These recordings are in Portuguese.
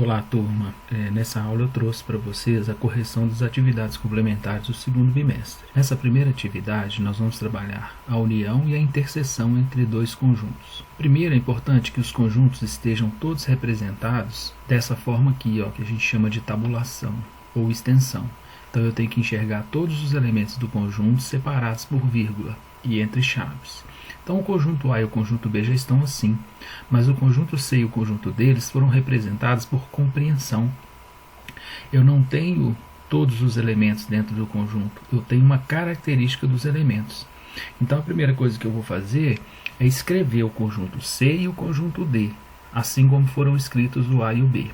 Olá, turma. Nessa aula eu trouxe para vocês a correção das atividades complementares do segundo bimestre. Nessa primeira atividade, nós vamos trabalhar a união e a interseção entre dois conjuntos. Primeiro, é importante que os conjuntos estejam todos representados dessa forma aqui, ó, que a gente chama de tabulação ou extensão. Então eu tenho que enxergar todos os elementos do conjunto separados por vírgula e entre chaves. Então o conjunto A e o conjunto B já estão assim, mas o conjunto C e o conjunto D eles foram representados por compreensão. Eu não tenho todos os elementos dentro do conjunto, eu tenho uma característica dos elementos. Então a primeira coisa que eu vou fazer é escrever o conjunto C e o conjunto D, assim como foram escritos o A e o B.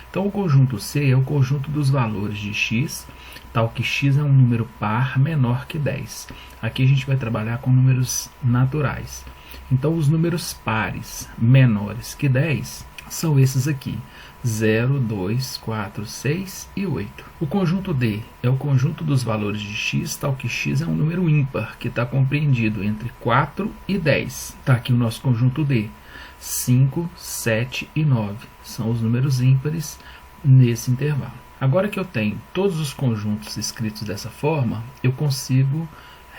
Então o conjunto C é o conjunto dos valores de x, tal que x é um número par menor que 10. Aqui a gente vai trabalhar com números naturais. Então os números pares menores que 10 são esses aqui, 0, 2, 4, 6 e 8. O conjunto D é o conjunto dos valores de x, tal que x é um número ímpar, que está compreendido entre 4 e 10. Está aqui o nosso conjunto D. 5, 7 e 9 são os números ímpares nesse intervalo. Agora que eu tenho todos os conjuntos escritos dessa forma, eu consigo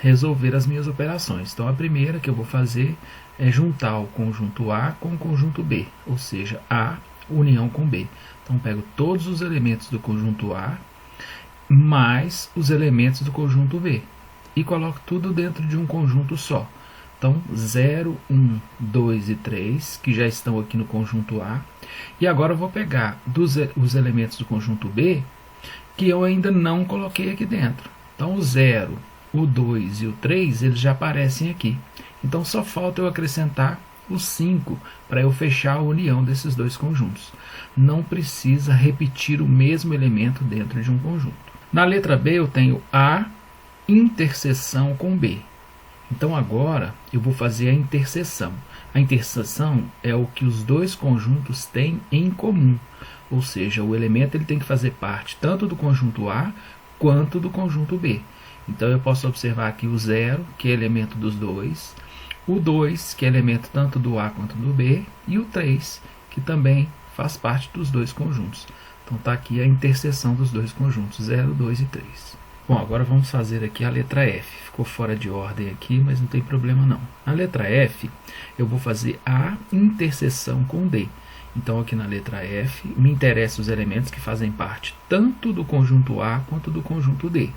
resolver as minhas operações. Então a primeira que eu vou fazer é juntar o conjunto A com o conjunto B, ou seja, A união com B. Então eu pego todos os elementos do conjunto A mais os elementos do conjunto B e coloco tudo dentro de um conjunto só. Então, 0, 1, 2 e 3, que já estão aqui no conjunto A. E agora eu vou pegar os elementos do conjunto B, que eu ainda não coloquei aqui dentro. Então, o 0, o 2 e o 3, eles já aparecem aqui. Então, só falta eu acrescentar o 5 para eu fechar a união desses dois conjuntos. Não precisa repetir o mesmo elemento dentro de um conjunto. Na letra B, eu tenho A interseção com B. Então agora eu vou fazer a interseção. A interseção é o que os dois conjuntos têm em comum. Ou seja, o elemento ele tem que fazer parte tanto do conjunto A quanto do conjunto B. Então eu posso observar aqui o 0, que é elemento dos dois, o 2, que é elemento tanto do A quanto do B, e o 3, que também faz parte dos dois conjuntos. Então está aqui a interseção dos dois conjuntos, 0, 2 e 3. Bom, agora vamos fazer aqui a letra F. Ficou fora de ordem aqui, mas não tem problema não. Na letra F, eu vou fazer a interseção com D. Então, aqui na letra F, me interessam os elementos que fazem parte tanto do conjunto A quanto do conjunto D.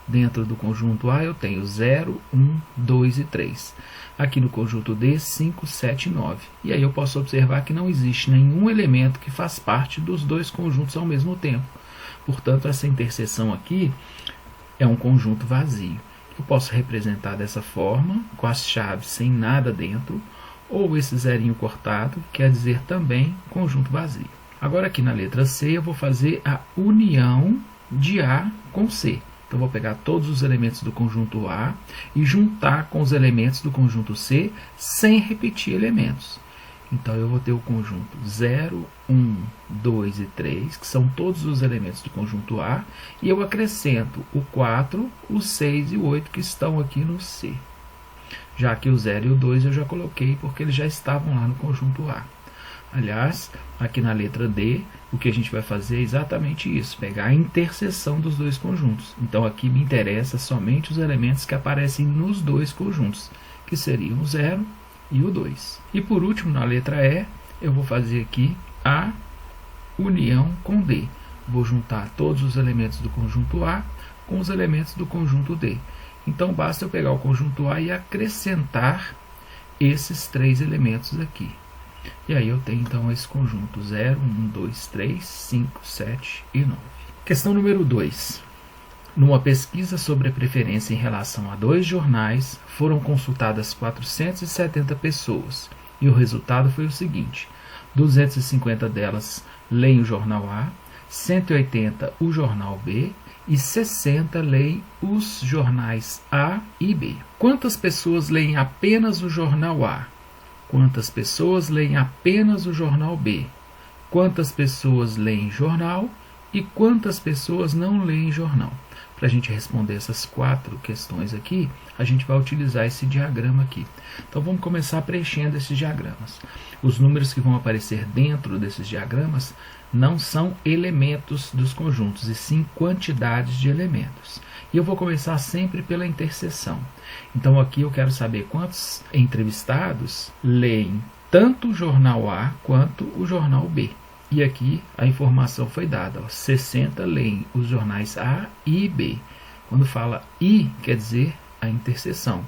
Dentro do conjunto A, eu tenho 0, 1, 2 e 3. Aqui no conjunto D, 5, 7 e 9. E aí eu posso observar que não existe nenhum elemento que faz parte dos dois conjuntos ao mesmo tempo. Portanto, essa interseção aqui é um conjunto vazio. Eu posso representar dessa forma, com as chaves sem nada dentro, ou esse zerinho cortado, quer dizer também conjunto vazio. Agora aqui na letra C eu vou fazer a união de A com C. Então eu vou pegar todos os elementos do conjunto A e juntar com os elementos do conjunto C sem repetir elementos. Então eu vou ter o conjunto 0, 1, 2 e 3, que são todos os elementos do conjunto A, e eu acrescento o 4, o 6 e o 8 que estão aqui no C. Já que o 0 e o 2 eu já coloquei porque eles já estavam lá no conjunto A. Aliás, aqui na letra D, o que a gente vai fazer é exatamente isso, pegar a interseção dos dois conjuntos. Então aqui me interessa somente os elementos que aparecem nos dois conjuntos, que seriam o 0 e o 2. E por último, na letra E, eu vou fazer aqui a união com D. Vou juntar todos os elementos do conjunto A com os elementos do conjunto D. Então basta eu pegar o conjunto A e acrescentar esses três elementos aqui. E aí eu tenho então esse conjunto 0, 1, 2, 3, 5, 7 e 9. Questão número 2. Numa pesquisa sobre a preferência em relação a dois jornais, foram consultadas 470 pessoas, e o resultado foi o seguinte: 250 delas leem o jornal A, 180 o jornal B e 60 leem os jornais A e B. Quantas pessoas leem apenas o jornal A? Quantas pessoas leem apenas o jornal B? Quantas pessoas leem jornal E quantas pessoas não leem jornal? Para a gente responder essas 4 questões aqui, a gente vai utilizar esse diagrama aqui. Então vamos começar preenchendo esses diagramas. Os números que vão aparecer dentro desses diagramas não são elementos dos conjuntos, e sim quantidades de elementos. E eu vou começar sempre pela interseção. Então aqui eu quero saber quantos entrevistados leem tanto o jornal A quanto o jornal B. E aqui a informação foi dada, 60 leem os jornais A e B. Quando fala I, quer dizer a interseção.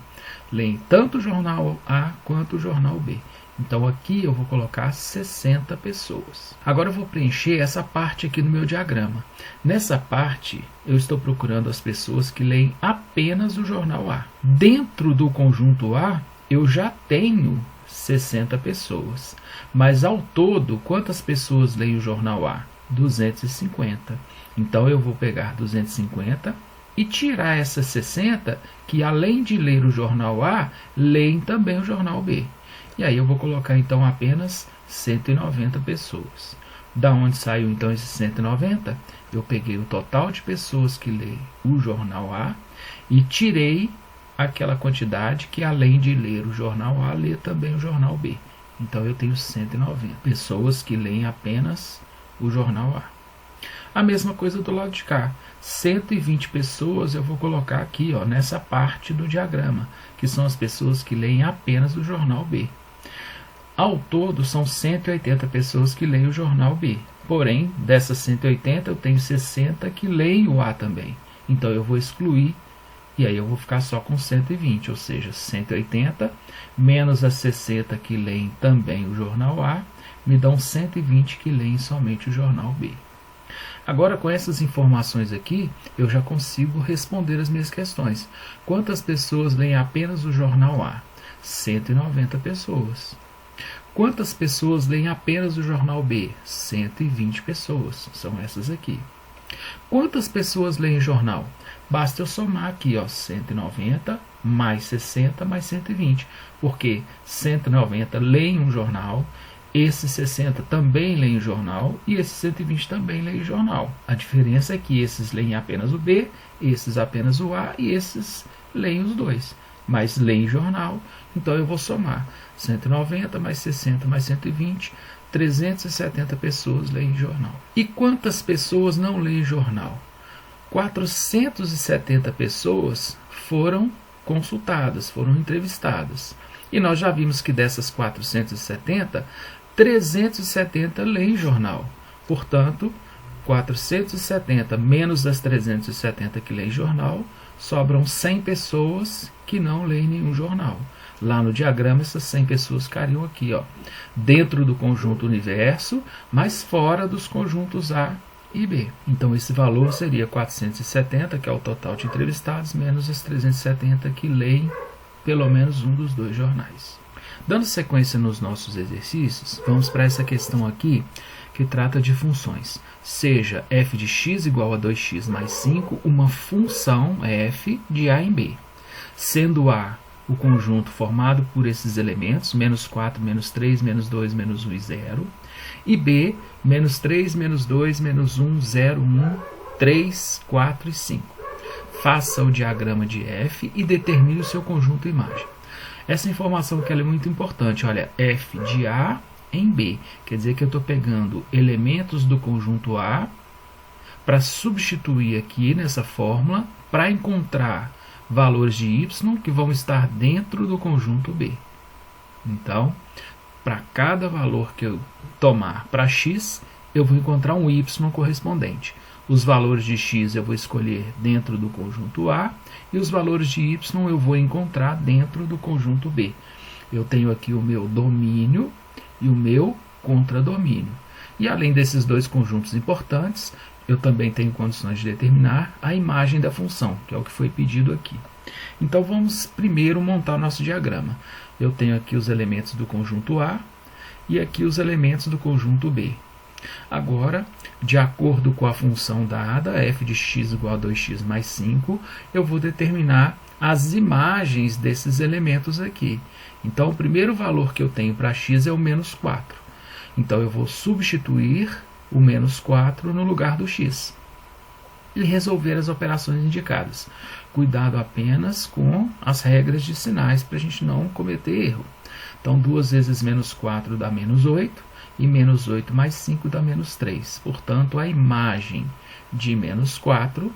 Leem tanto o jornal A quanto o jornal B. Então aqui eu vou colocar 60 pessoas. Agora eu vou preencher essa parte aqui no meu diagrama. Nessa parte eu estou procurando as pessoas que leem apenas o jornal A. Dentro do conjunto A eu já tenho 60 pessoas. Mas ao todo, quantas pessoas leem o jornal A? 250. Então eu vou pegar 250 e tirar essas 60 que, além de ler o jornal A, leem também o jornal B. E aí eu vou colocar então apenas 190 pessoas. Da onde saiu então esses 190? Eu peguei o total de pessoas que leem o jornal A e tirei aquela quantidade que, além de ler o jornal A, lê também o jornal B. Então eu tenho 190 pessoas que leem apenas o jornal A. A mesma coisa do lado de cá. 120 pessoas eu vou colocar aqui, ó, nessa parte do diagrama, que são as pessoas que leem apenas o jornal B. Ao todo, são 180 pessoas que leem o jornal B. Porém, dessas 180, eu tenho 60 que leem o A também. Então eu vou excluir, e aí eu vou ficar só com 120, ou seja, 180 menos as 60 que leem também o jornal A, me dão 120 que leem somente o jornal B. Agora, com essas informações aqui, eu já consigo responder as minhas questões. Quantas pessoas leem apenas o jornal A? 190 pessoas. Quantas pessoas leem apenas o jornal B? 120 pessoas. São essas aqui. Quantas pessoas leem jornal? Basta eu somar aqui, ó, 190 mais 60 mais 120. Porque 190 leem um jornal, esses 60 também leem o jornal e esses 120 também leem o jornal. A diferença é que esses leem apenas o B, esses apenas o A e esses leem os dois. Mas leem jornal, então eu vou somar 190 mais 60 mais 120, 370 pessoas leem jornal. E quantas pessoas não leem jornal? 470 pessoas foram consultadas, foram entrevistadas. E nós já vimos que dessas 470, 370 leem jornal. Portanto, 470 menos as 370 que leem jornal, sobram 100 pessoas que não leem nenhum jornal. Lá no diagrama, essas 100 pessoas ficariam aqui, ó, dentro do conjunto universo, mas fora dos conjuntos A e B. Então, esse valor seria 470, que é o total de entrevistados, menos as 370 que leem pelo menos um dos dois jornais. Dando sequência nos nossos exercícios, vamos para essa questão aqui, que trata de funções. Seja f de x igual a 2x mais 5, uma função f de a em b. Sendo A o conjunto formado por esses elementos, menos 4, menos 3, menos 2, menos 1 e 0. E B, menos 3, menos 2, menos 1, 0, 1, 3, 4 e 5. Faça o diagrama de F e determine o seu conjunto imagem. Essa informação aqui é muito importante. Olha, F de A em B. Quer dizer que eu estou pegando elementos do conjunto A para substituir aqui nessa fórmula para encontrar valores de y que vão estar dentro do conjunto B. Então, para cada valor que eu tomar para x, eu vou encontrar um y correspondente. Os valores de x eu vou escolher dentro do conjunto A e os valores de y eu vou encontrar dentro do conjunto B. Eu tenho aqui o meu domínio e o meu contradomínio. E além desses dois conjuntos importantes, eu também tenho condições de determinar a imagem da função, que é o que foi pedido aqui. Então vamos primeiro montar o nosso diagrama. Eu tenho aqui os elementos do conjunto A e aqui os elementos do conjunto B. Agora, de acordo com a função dada, f de x igual a 2x mais 5, eu vou determinar as imagens desses elementos aqui. Então, o primeiro valor que eu tenho para x é o menos 4. Então, eu vou substituir o menos 4 no lugar do x e resolver as operações indicadas. Cuidado apenas com as regras de sinais para a gente não cometer erro. Então, 2 vezes menos 4 dá menos 8, e menos 8 mais 5 dá menos 3. Portanto, a imagem de menos 4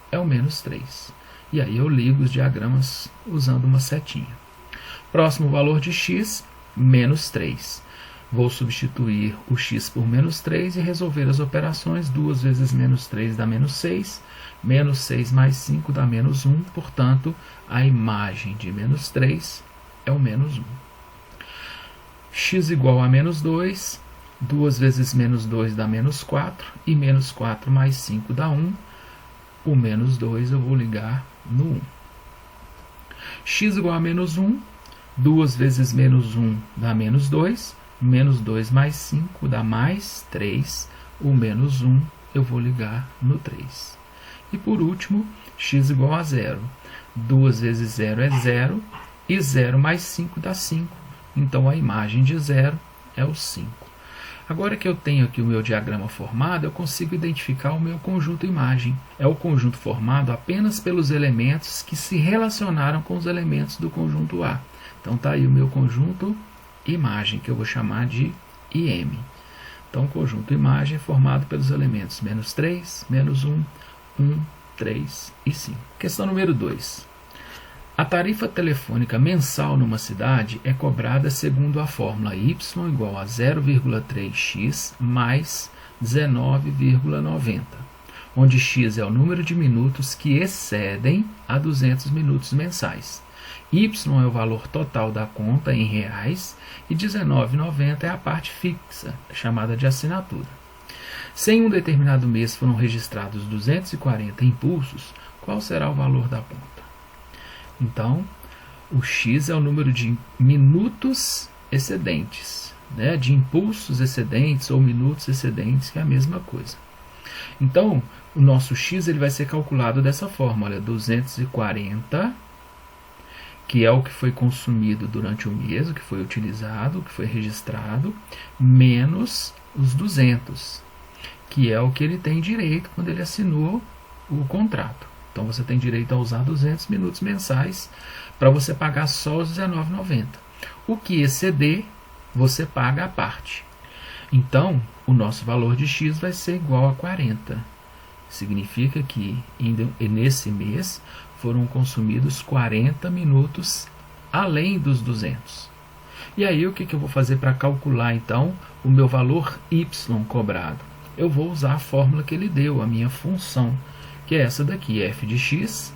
é o menos 3. E aí eu ligo os diagramas usando uma setinha. Próximo valor de x, menos 3. Vou substituir o x por menos 3 e resolver as operações. 2 vezes menos 3 dá menos 6. Menos 6 mais 5 dá menos 1. Portanto, a imagem de menos 3 é o menos 1. X igual a menos 2. 2 vezes menos 2 dá menos 4. E menos 4 mais 5 dá 1. O menos 2 eu vou ligar no 1. X igual a menos 1. 2 vezes menos 1 dá menos 2. Menos 2 mais 5 dá mais 3. O menos 1 eu vou ligar no 3. E por último, x igual a 0. 2 vezes 0 é 0. E 0 mais 5 dá 5. Então a imagem de 0 é o 5. Agora que eu tenho aqui o meu diagrama formado, eu consigo identificar o meu conjunto imagem. É o conjunto formado apenas pelos elementos que se relacionaram com os elementos do conjunto A. Então está aí o meu conjunto imagem, que eu vou chamar de IM. Então, o conjunto imagem é formado pelos elementos menos 3, menos 1, 1, 3 e 5. Questão número 2. A tarifa telefônica mensal numa cidade é cobrada segundo a fórmula y igual a 0,3x mais 19,90, onde x é o número de minutos que excedem a 200 minutos mensais. Y é o valor total da conta em reais e R$19,90 é a parte fixa, chamada de assinatura. Se em um determinado mês foram registrados 240 impulsos, qual será o valor da conta? Então, o x é o número de minutos excedentes, né? De impulsos excedentes ou minutos excedentes, que é a mesma coisa. Então, o nosso x ele vai ser calculado dessa forma, olha, 240, que é o que foi consumido durante o mês, o que foi utilizado, o que foi registrado, menos os 200, que é o que ele tem direito quando ele assinou o contrato. Então, você tem direito a usar 200 minutos mensais para você pagar só os R$19,90. O que exceder, você paga à parte. Então, o nosso valor de x vai ser igual a 40. Significa que nesse mês foram consumidos 40 minutos além dos 200. E aí, o que eu vou fazer para calcular, então, o meu valor y cobrado? Eu vou usar a fórmula que ele deu, a minha função, que é essa daqui, f de x,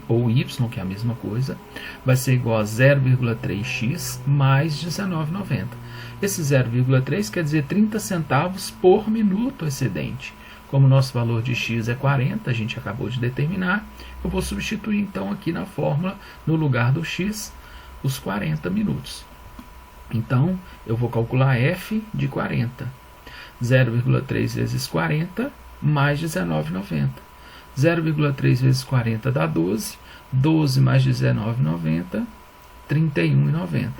ou y, que é a mesma coisa, vai ser igual a 0,3x mais R$19,90. Esse 0,3 quer dizer 30 centavos por minuto excedente. Como o nosso valor de x é 40, a gente acabou de determinar, eu vou substituir então aqui na fórmula, no lugar do x, os 40 minutos. Então, eu vou calcular f de 40. 0,3 vezes 40 mais R$19,90. 0,3 vezes 40 dá 12. 12 mais R$19,90, R$31,90.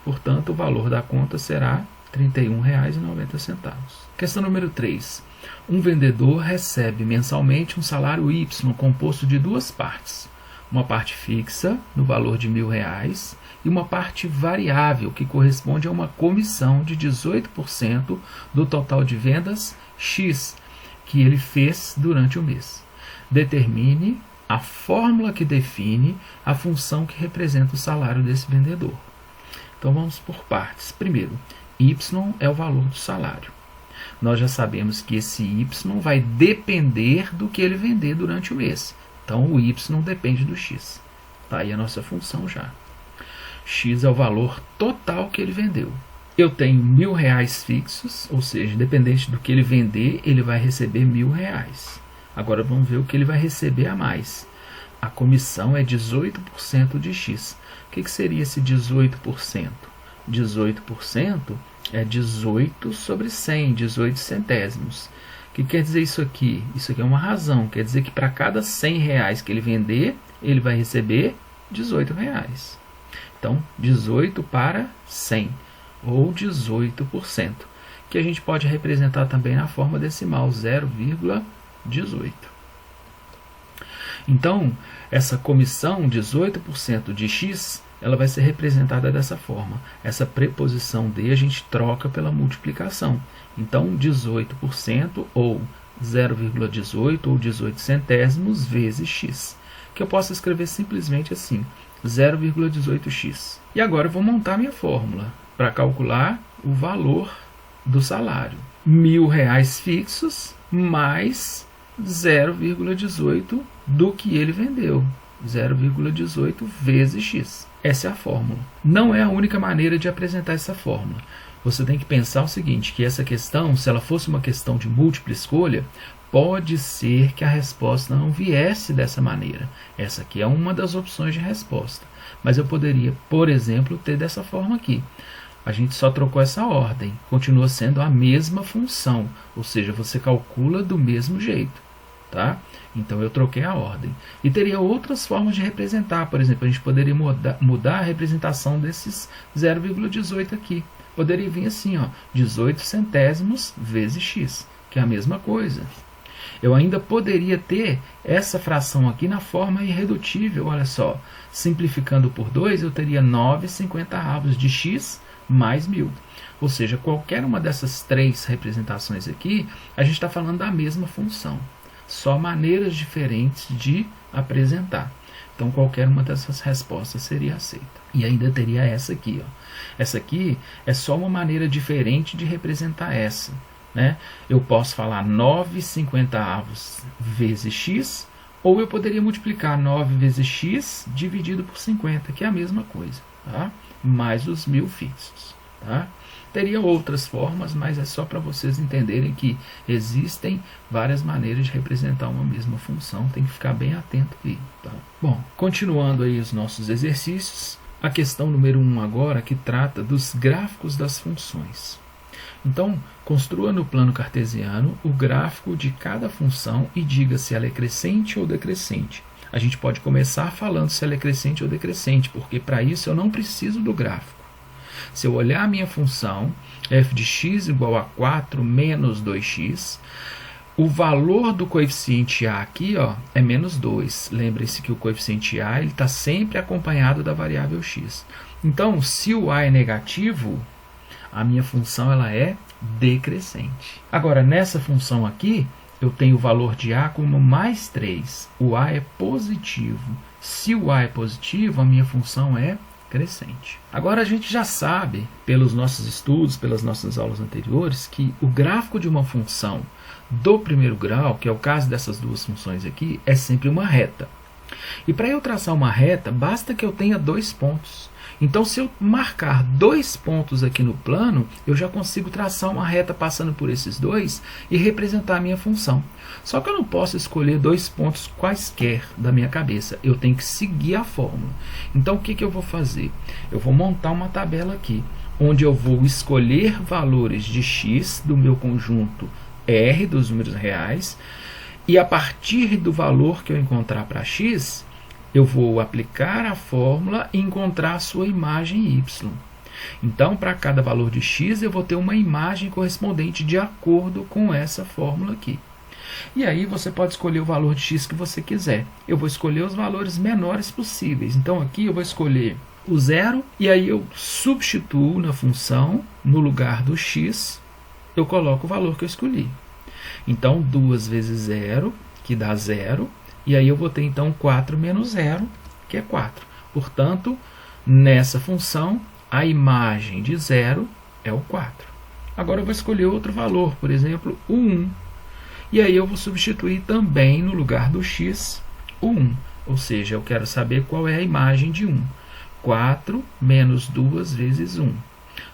Portanto, o valor da conta será R$ 31,90. Questão número 3. Um vendedor recebe mensalmente um salário Y composto de duas partes. Uma parte fixa, no valor de R$1.000, e uma parte variável, que corresponde a uma comissão de 18% do total de vendas X que ele fez durante o mês. Determine a fórmula que define a função que representa o salário desse vendedor. Então vamos por partes. Primeiro, Y é o valor do salário. Nós já sabemos que esse Y vai depender do que ele vender durante o mês. Então o Y depende do X. Está aí a nossa função já. X é o valor total que ele vendeu. Eu tenho R$1.000 fixos, ou seja, independente do que ele vender, ele vai receber R$1.000. Agora vamos ver o que ele vai receber a mais. A comissão é 18% de X. O que seria esse 18%? 18% é 18 sobre 100, 18 centésimos. O que quer dizer isso aqui? Isso aqui é uma razão. Quer dizer que para cada R$100 que ele vender, ele vai receber R$18. Então, 18 para 100, ou 18%, que a gente pode representar também na forma decimal, 0,18. Então, essa comissão 18% de x, ela vai ser representada dessa forma. Essa preposição de a gente troca pela multiplicação. Então, 18% ou 0,18 ou 18 centésimos vezes x, que eu posso escrever simplesmente assim, 0,18x. E agora eu vou montar minha fórmula para calcular o valor do salário. R$1.000 fixos mais 0,18 do que ele vendeu. 0,18 vezes x. Essa é a fórmula. Não é a única maneira de apresentar essa fórmula. Você tem que pensar o seguinte, que essa questão, se ela fosse uma questão de múltipla escolha, pode ser que a resposta não viesse dessa maneira. Essa aqui é uma das opções de resposta. Mas eu poderia, por exemplo, ter dessa forma aqui. A gente só trocou essa ordem. Continua sendo a mesma função. Ou seja, você calcula do mesmo jeito. Tá? Então eu troquei a ordem. E teria outras formas de representar. Por exemplo, a gente poderia mudar a representação desses 0,18 aqui. Poderia vir assim, ó, 18 centésimos vezes x, que é a mesma coisa. Eu ainda poderia ter essa fração aqui na forma irredutível, olha só. Simplificando por 2, eu teria 9/50 de x mais 1.000. Ou seja, qualquer uma dessas três representações aqui, a gente está falando da mesma função. Só maneiras diferentes de apresentar. Então, qualquer uma dessas respostas seria aceita. E ainda teria essa aqui. Ó. Essa aqui é só uma maneira diferente de representar essa. Né? Eu posso falar 9/50 vezes x, ou eu poderia multiplicar 9 vezes x dividido por 50, que é a mesma coisa. Tá? Mais os 1.000 fixos. Tá? Teria outras formas, mas é só para vocês entenderem que existem várias maneiras de representar uma mesma função. Tem que ficar bem atento aí. Tá? Bom, continuando aí os nossos exercícios, a questão número 1 agora, que trata dos gráficos das funções. Então, construa no plano cartesiano o gráfico de cada função e diga se ela é crescente ou decrescente. A gente pode começar falando se ela é crescente ou decrescente, porque para isso eu não preciso do gráfico. Se eu olhar a minha função, f de x igual a 4 menos 2x, o valor do coeficiente a aqui, ó, é menos 2. Lembre-se que o coeficiente a está sempre acompanhado da variável x. Então, se o a é negativo, a minha função ela é decrescente. Agora, nessa função aqui, eu tenho o valor de a como mais 3. O a é positivo. Se o a é positivo, a minha função é crescente. Agora a gente já sabe, pelos nossos estudos, pelas nossas aulas anteriores, que o gráfico de uma função do primeiro grau, que é o caso dessas duas funções aqui, é sempre uma reta. E para eu traçar uma reta, basta que eu tenha 2 pontos. Então, se eu marcar 2 pontos aqui no plano, eu já consigo traçar uma reta passando por esses 2 e representar a minha função. Só que eu não posso escolher 2 pontos quaisquer da minha cabeça. Eu tenho que seguir a fórmula. Então, o que eu vou fazer? Eu vou montar uma tabela aqui, onde eu vou escolher valores de x do meu conjunto R dos números reais, e a partir do valor que eu encontrar para x, eu vou aplicar a fórmula e encontrar a sua imagem y. Então, para cada valor de x, eu vou ter uma imagem correspondente de acordo com essa fórmula aqui. E aí você pode escolher o valor de x que você quiser. Eu vou escolher os valores menores possíveis. Então, aqui eu vou escolher o 0, e aí eu substituo na função, no lugar do x, eu coloco o valor que eu escolhi. Então, 2 vezes 0, que dá 0. E aí eu vou ter, então, 4 menos 0, que é 4. Portanto, nessa função, a imagem de 0 é o 4. Agora eu vou escolher outro valor, por exemplo, o 1. E aí eu vou substituir também, no lugar do x, o 1. Ou seja, eu quero saber qual é a imagem de 1. 4 menos 2 vezes 1.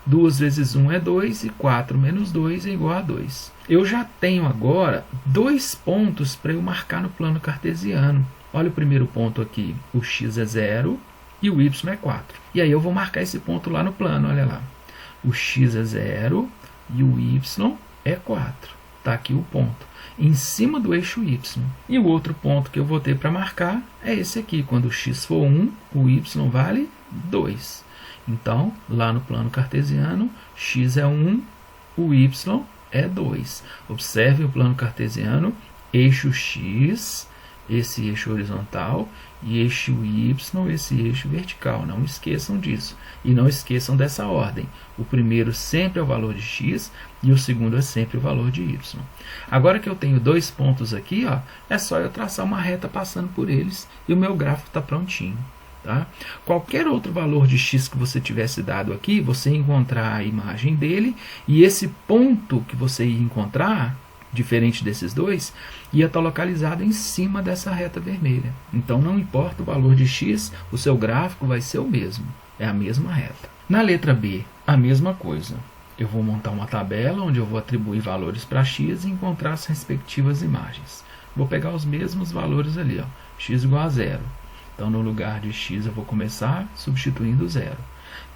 2 vezes 1 é 2 e 4 menos 2 é igual a 2. Eu já tenho agora 2 pontos para eu marcar no plano cartesiano. Olha o primeiro ponto aqui, o x é 0 e o y é 4. E aí eu vou marcar esse ponto lá no plano, olha lá. O x é 0 e o y é 4. Está aqui o ponto, em cima do eixo y. E o outro ponto que eu vou ter para marcar é esse aqui. Quando o x for 1, o y vale 2. Então, lá no plano cartesiano, x é 1, o y é 2. Observe o plano cartesiano, eixo x, esse eixo horizontal, e eixo y, esse eixo vertical. Não esqueçam disso. E não esqueçam dessa ordem. O primeiro sempre é o valor de x e o segundo é sempre o valor de y. Agora que eu tenho dois pontos aqui, ó, é só eu traçar uma reta passando por eles e o meu gráfico está prontinho. Tá? Qualquer outro valor de x que você tivesse dado aqui, você encontrar a imagem dele, e esse ponto que você ia encontrar, diferente desses dois, ia estar localizado em cima dessa reta vermelha. Então não importa o valor de x, o seu gráfico vai ser o mesmo, é a mesma reta. Na letra B, a mesma coisa. Eu vou montar uma tabela onde eu vou atribuir valores para x e encontrar as respectivas imagens. Vou pegar os mesmos valores ali, ó, x igual a 0. Então, no lugar de x, eu vou começar substituindo 0.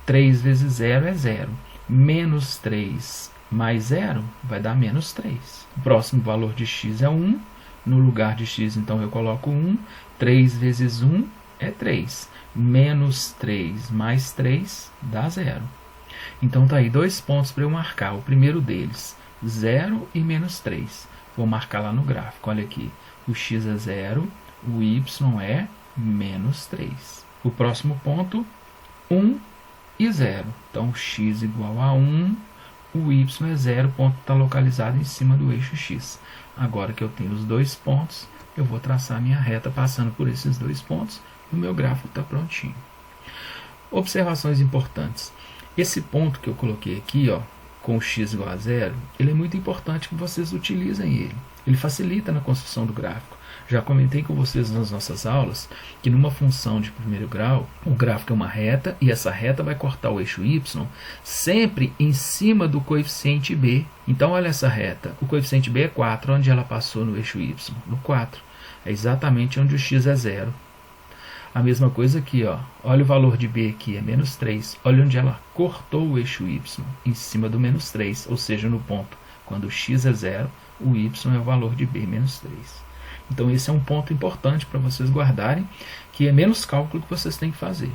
3 vezes 0 é 0. Menos 3 mais 0 vai dar menos 3. O próximo valor de x é 1. No lugar de x, então, eu coloco 1. 3 vezes 1 é 3. Menos 3 mais 3 dá 0. Então, tá aí dois pontos para eu marcar. O primeiro deles, 0 e menos 3. Vou marcar lá no gráfico. Olha aqui. O x é 0, o y é menos 3. O próximo ponto, 1 e 0. Então, x igual a 1, o y é 0, o ponto está localizado em cima do eixo x. Agora que eu tenho os dois pontos, eu vou traçar minha reta passando por esses dois pontos e o meu gráfico está prontinho. Observações importantes. Esse ponto que eu coloquei aqui, ó, com o x igual a 0, ele é muito importante que vocês utilizem ele. Ele facilita na construção do gráfico. Já comentei com vocês nas nossas aulas que numa função de primeiro grau, o gráfico é uma reta e essa reta vai cortar o eixo y sempre em cima do coeficiente b. Então, olha essa reta. O coeficiente b é 4, onde ela passou no eixo y? No 4. É exatamente onde o x é 0. A mesma coisa aqui, ó. Olha o valor de b aqui, é menos 3. Olha onde ela cortou o eixo y, em cima do menos 3, ou seja, no ponto. Quando o x é 0, o y é o valor de b, menos 3. Então, esse é um ponto importante para vocês guardarem, que é menos cálculo que vocês têm que fazer.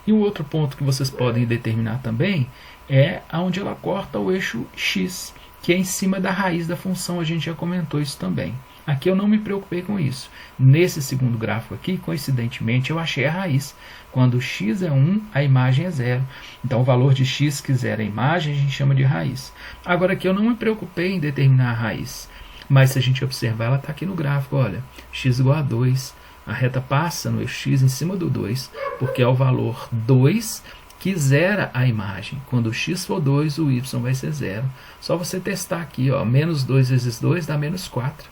E o outro ponto que vocês podem determinar também é onde ela corta o eixo x, que é em cima da raiz da função. A gente já comentou isso também. Aqui eu não me preocupei com isso. Nesse segundo gráfico aqui, coincidentemente, eu achei a raiz. Quando x é 1, a imagem é 0. Então, o valor de x que zera a imagem, a gente chama de raiz. Agora, aqui eu não me preocupei em determinar a raiz. Mas se a gente observar, ela está aqui no gráfico, olha, x igual a 2, a reta passa no eixo x em cima do 2, porque é o valor 2 que zera a imagem. Quando o x for 2, o y vai ser 0. Só você testar aqui, ó, menos 2 vezes 2 dá menos 4.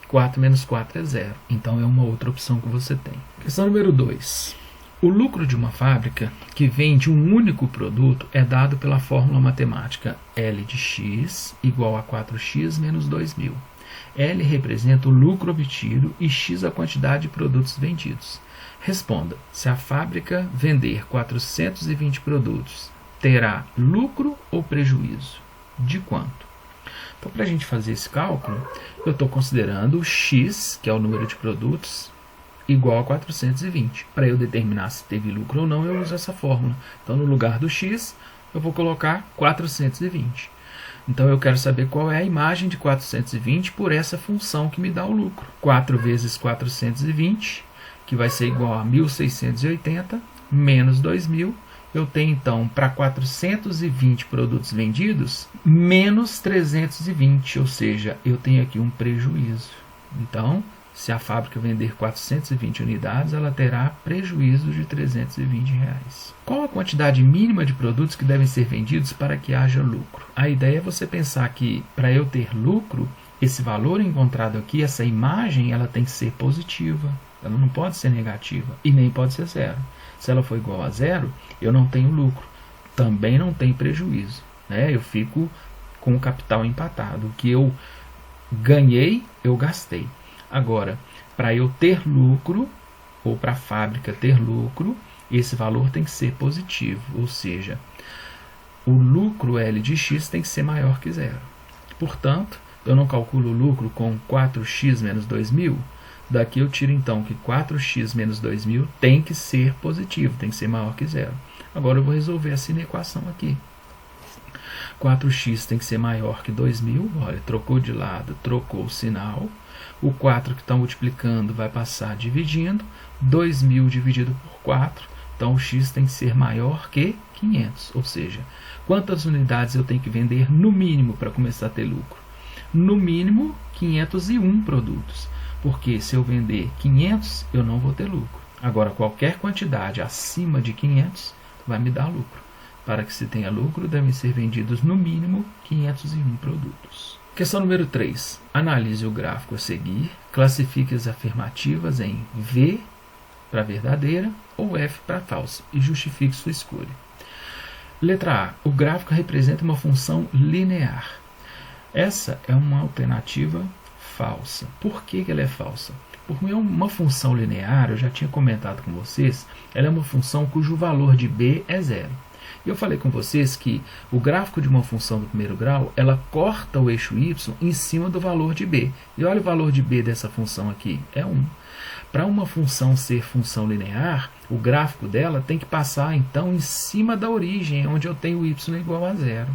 4 menos 4 é 0. Então, é uma outra opção que você tem. Questão número 2. O lucro de uma fábrica que vende um único produto é dado pela fórmula matemática L de x igual a 4x menos 2.000. L representa o lucro obtido e x a quantidade de produtos vendidos. Responda, se a fábrica vender 420 produtos, terá lucro ou prejuízo? De quanto? Então, para a gente fazer esse cálculo, eu estou considerando o x, que é o número de produtos, igual a 420. Para eu determinar se teve lucro ou não, eu uso essa fórmula. Então, no lugar do x, eu vou colocar 420. Então, eu quero saber qual é a imagem de 420 por essa função que me dá o lucro. 4 vezes 420, que vai ser igual a 1.680, menos 2.000. Eu tenho, então, para 420 produtos vendidos, menos 320, ou seja, eu tenho aqui um prejuízo. Então, se a fábrica vender 420 unidades, ela terá prejuízo de R$320. Qual a quantidade mínima de produtos que devem ser vendidos para que haja lucro? A ideia é você pensar que, para eu ter lucro, esse valor encontrado aqui, essa imagem, ela tem que ser positiva. Ela não pode ser negativa e nem pode ser zero. Se ela for igual a zero, eu não tenho lucro. Também não tenho prejuízo, né? Eu fico com o capital empatado. O que eu ganhei, eu gastei. Agora, para eu ter lucro, ou para a fábrica ter lucro, esse valor tem que ser positivo, ou seja, o lucro L de x tem que ser maior que zero. Portanto, eu não calculo o lucro com 4x menos 2.000. Daqui eu tiro então que 4x menos 2.000 tem que ser positivo, tem que ser maior que zero. Agora eu vou resolver essa inequação aqui. 4x tem que ser maior que 2.000, olha, trocou de lado, trocou o sinal. O 4 que está multiplicando vai passar dividindo, 2.000 dividido por 4, então o x tem que ser maior que 500, ou seja, quantas unidades eu tenho que vender no mínimo para começar a ter lucro? No mínimo 501 produtos, porque se eu vender 500 eu não vou ter lucro. Agora qualquer quantidade acima de 500 vai me dar lucro. Para que se tenha lucro devem ser vendidos no mínimo 501 produtos. Questão número 3. Analise o gráfico a seguir, classifique as afirmativas em V para verdadeira ou F para falsa e justifique sua escolha. Letra A. O gráfico representa uma função linear. Essa é uma alternativa falsa. Por que ela é falsa? Porque uma função linear, eu já tinha comentado com vocês, ela é uma função cujo valor de B é zero. E eu falei com vocês que o gráfico de uma função do primeiro grau, ela corta o eixo y em cima do valor de b. E olha o valor de b dessa função aqui, é 1. Para uma função ser função linear, o gráfico dela tem que passar então em cima da origem, onde eu tenho y igual a zero.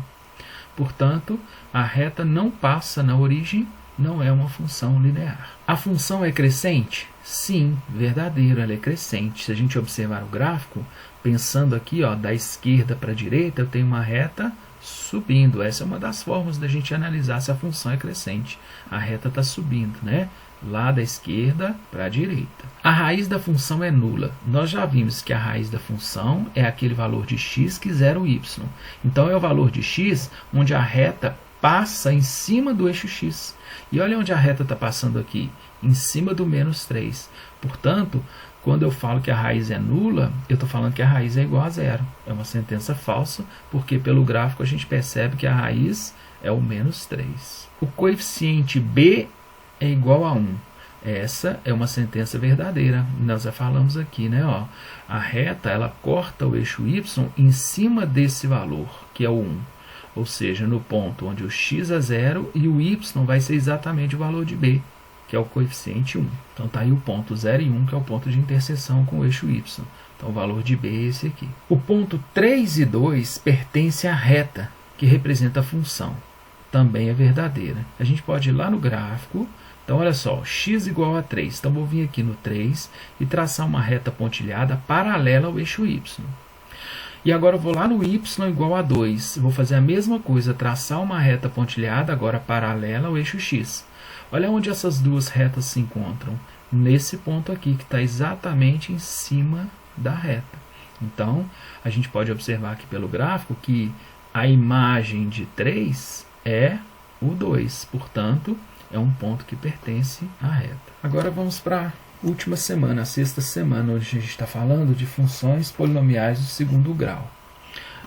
Portanto, a reta não passa na origem, não é uma função linear. A função é crescente? Sim, verdadeiro, ela é crescente. Se a gente observar o gráfico, pensando aqui, ó, da esquerda para a direita, eu tenho uma reta subindo. Essa é uma das formas da gente analisar se a função é crescente. A reta está subindo, né? Lá da esquerda para a direita. A raiz da função é nula. Nós já vimos que a raiz da função é aquele valor de x que zera o y. Então é o valor de x onde a reta passa em cima do eixo x. E olha onde a reta está passando aqui, em cima do menos 3. Portanto, quando eu falo que a raiz é nula, eu estou falando que a raiz é igual a zero. É uma sentença falsa, porque pelo gráfico a gente percebe que a raiz é o menos 3. O coeficiente b é igual a 1. Essa é uma sentença verdadeira. Nós já falamos aqui, né? Ó, a reta ela corta o eixo y em cima desse valor, que é o 1. Ou seja, no ponto onde o x é 0 e o y vai ser exatamente o valor de b, que é o coeficiente 1. Então está aí o ponto 0 e 1, que é o ponto de interseção com o eixo y. Então o valor de b é esse aqui. O ponto 3 e 2 pertence à reta, que representa a função. Também é verdadeira. A gente pode ir lá no gráfico. Então olha só, x igual a 3. Então vou vir aqui no 3 e traçar uma reta pontilhada paralela ao eixo y. E agora eu vou lá no y igual a 2. Vou fazer a mesma coisa, traçar uma reta pontilhada agora paralela ao eixo x. Olha onde essas duas retas se encontram. Nesse ponto aqui, que está exatamente em cima da reta. Então, a gente pode observar aqui pelo gráfico que a imagem de 3 é o 2. Portanto, é um ponto que pertence à reta. Agora vamos para a última semana, a sexta semana, onde a gente está falando de funções polinomiais do segundo grau.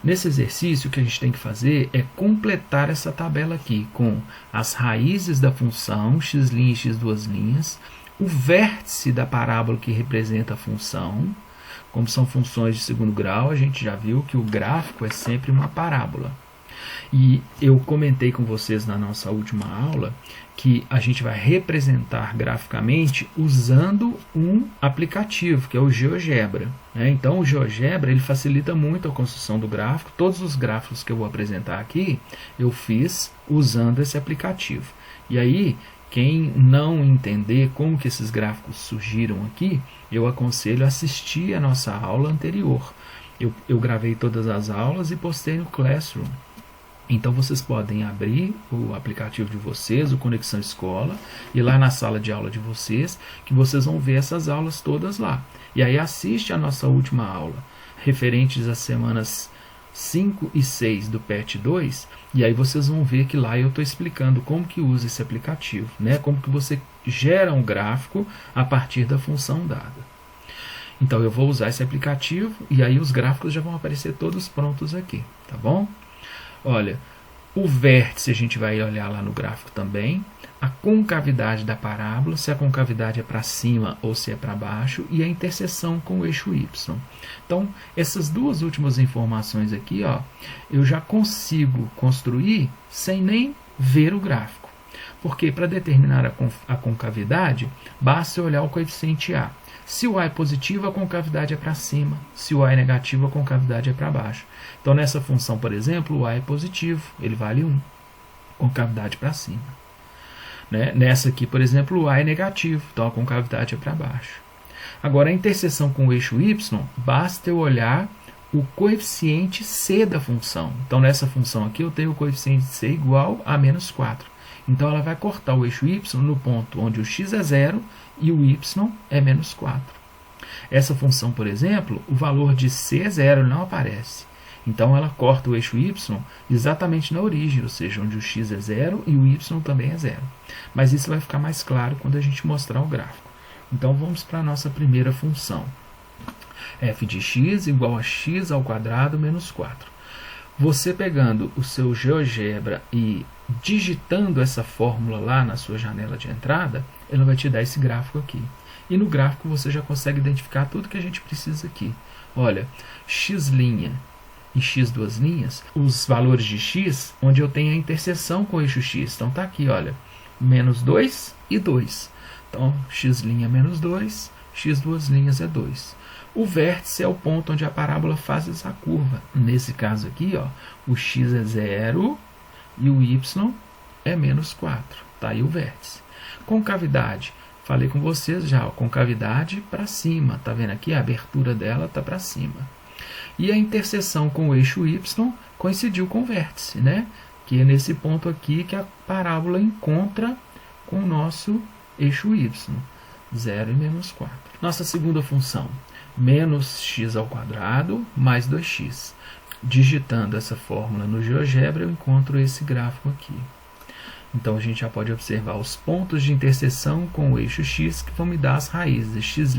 Nesse exercício, o que a gente tem que fazer é completar essa tabela aqui com as raízes da função, x' e x', o vértice da parábola que representa a função. Como são funções de segundo grau, a gente já viu que o gráfico é sempre uma parábola. E eu comentei com vocês na nossa última aula que a gente vai representar graficamente usando um aplicativo, que é o GeoGebra. Então, o GeoGebra ele facilita muito a construção do gráfico. Todos os gráficos que eu vou apresentar aqui, eu fiz usando esse aplicativo. E aí, quem não entender como que esses gráficos surgiram aqui, eu aconselho a assistir a nossa aula anterior. Eu gravei todas as aulas e postei no Classroom. Então vocês podem abrir o aplicativo de vocês, o Conexão Escola, e lá na sala de aula de vocês, que vocês vão ver essas aulas todas lá. E aí assiste a nossa última aula, referentes às semanas 5 e 6 do PET 2, e aí vocês vão ver que lá eu estou explicando como que usa esse aplicativo, né? Como que você gera um gráfico a partir da função dada. Então eu vou usar esse aplicativo, e aí os gráficos já vão aparecer todos prontos aqui, tá bom? Olha, o vértice a gente vai olhar lá no gráfico também, a concavidade da parábola, se a concavidade é para cima ou se é para baixo, e a interseção com o eixo y. Então, essas duas últimas informações aqui, ó, eu já consigo construir sem nem ver o gráfico. Porque para determinar a concavidade, basta olhar o coeficiente A. Se o A é positivo, a concavidade é para cima. Se o A é negativo, a concavidade é para baixo. Então, nessa função, por exemplo, o A é positivo, ele vale 1. Concavidade para cima. Né? Nessa aqui, por exemplo, o A é negativo, então a concavidade é para baixo. Agora, a interseção com o eixo y, basta eu olhar o coeficiente c da função. Então, nessa função aqui, eu tenho o coeficiente c igual a menos 4. Então, ela vai cortar o eixo y no ponto onde o x é 0 e o y é menos 4. Essa função, por exemplo, o valor de c é 0, ele não aparece. Então, ela corta o eixo y exatamente na origem, ou seja, onde o x é 0 e o y também é 0. Mas isso vai ficar mais claro quando a gente mostrar o gráfico. Então, vamos para a nossa primeira função. f de x igual a x ao quadrado menos 4. Você pegando o seu GeoGebra e digitando essa fórmula lá na sua janela de entrada, ela vai te dar esse gráfico aqui. E no gráfico você já consegue identificar tudo que a gente precisa aqui. Olha, x' e x duas linhas, os valores de x, onde eu tenho a interseção com o eixo x. Então, está aqui, olha, menos 2 e 2. Então, x' é menos 2, x duas linhas é 2. O vértice é o ponto onde a parábola faz essa curva. Nesse caso aqui, ó, o x é 0 e o y é menos 4. Está aí o vértice. Concavidade. Falei com vocês já, ó, concavidade para cima. Está vendo aqui? A abertura dela está para cima. E a interseção com o eixo y coincidiu com o vértice, né? Que é nesse ponto aqui que a parábola encontra com o nosso eixo y, 0 e menos 4. Nossa segunda função, menos x ao quadrado mais 2x. Digitando essa fórmula no GeoGebra, eu encontro esse gráfico aqui. Então, a gente já pode observar os pontos de interseção com o eixo x, que vão me dar as raízes x',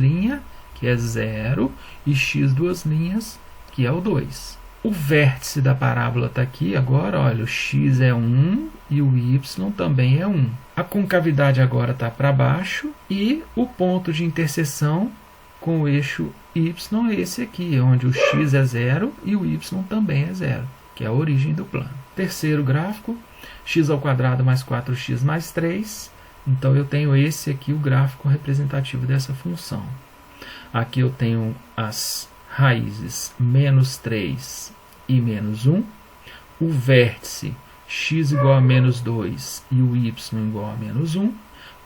que é 0, e x duas linhas, que é o 2. O vértice da parábola está aqui agora, olha, o x é 1 e o y também é 1. A concavidade agora está para baixo e o ponto de interseção com o eixo y é esse aqui, onde o x é 0 e o y também é 0, que é a origem do plano. Terceiro gráfico, x ao quadrado mais 4x mais 3. Então, eu tenho esse aqui, o gráfico representativo dessa função. Aqui eu tenho as raízes menos 3 e menos 1. O vértice x igual a menos 2 e o y igual a menos 1.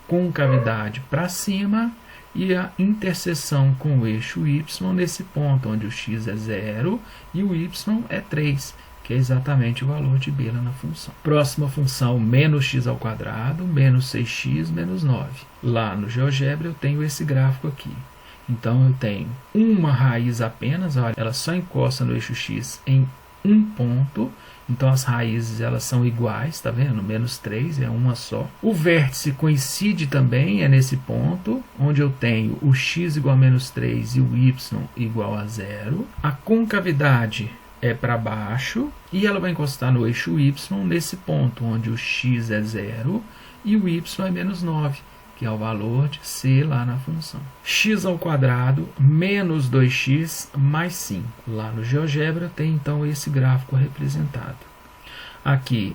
Concavidade para cima. E a interseção com o eixo y nesse ponto, onde o x é 0 e o y é 3, que é exatamente o valor de B na função. Próxima função, menos x ao quadrado, menos 6x, menos 9. Lá no GeoGebra eu tenho esse gráfico aqui. Então, eu tenho uma raiz apenas, olha, ela só encosta no eixo x em um ponto. Então, as raízes elas são iguais, está vendo? Menos 3 é uma só. O vértice coincide também, é nesse ponto, onde eu tenho o x igual a menos 3 e o y igual a 0. A concavidade é para baixo e ela vai encostar no eixo y nesse ponto, onde o x é 0 e o y é menos 9, que é o valor de c lá na função. X ao quadrado menos 2x mais 5. Lá no GeoGebra tem então esse gráfico representado. Aqui,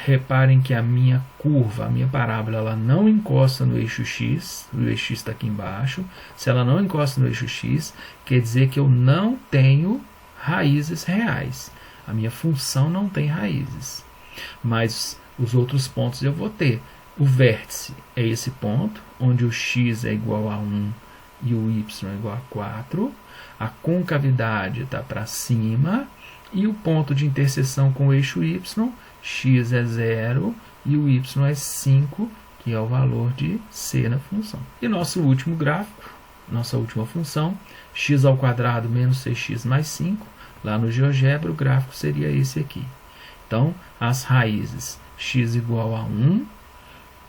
reparem que a minha curva, a minha parábola, ela não encosta no eixo x. O eixo x está aqui embaixo. Se ela não encosta no eixo x, quer dizer que eu não tenho raízes reais. A minha função não tem raízes. Mas os outros pontos eu vou ter. O vértice é esse ponto, onde o x é igual a 1 e o y é igual a 4. A concavidade está para cima. E o ponto de interseção com o eixo y, x é 0 e o y é 5, que é o valor de c na função. E nosso último gráfico, nossa última função, x ao quadrado menos 6x mais 5. Lá no GeoGebra o gráfico seria esse aqui. Então, as raízes x igual a 1,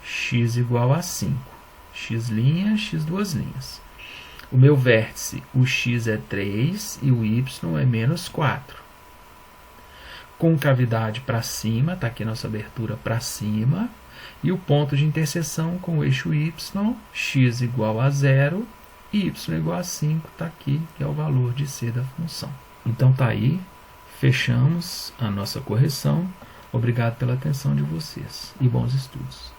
x igual a 5, x', x duas linhas. O meu vértice, o x é 3 e o y é menos 4. Concavidade para cima, está aqui a nossa abertura para cima. E o ponto de interseção com o eixo y, x igual a 0 e y igual a 5, está aqui, que é o valor de c da função. Então, está aí, fechamos a nossa correção. Obrigado pela atenção de vocês e bons estudos.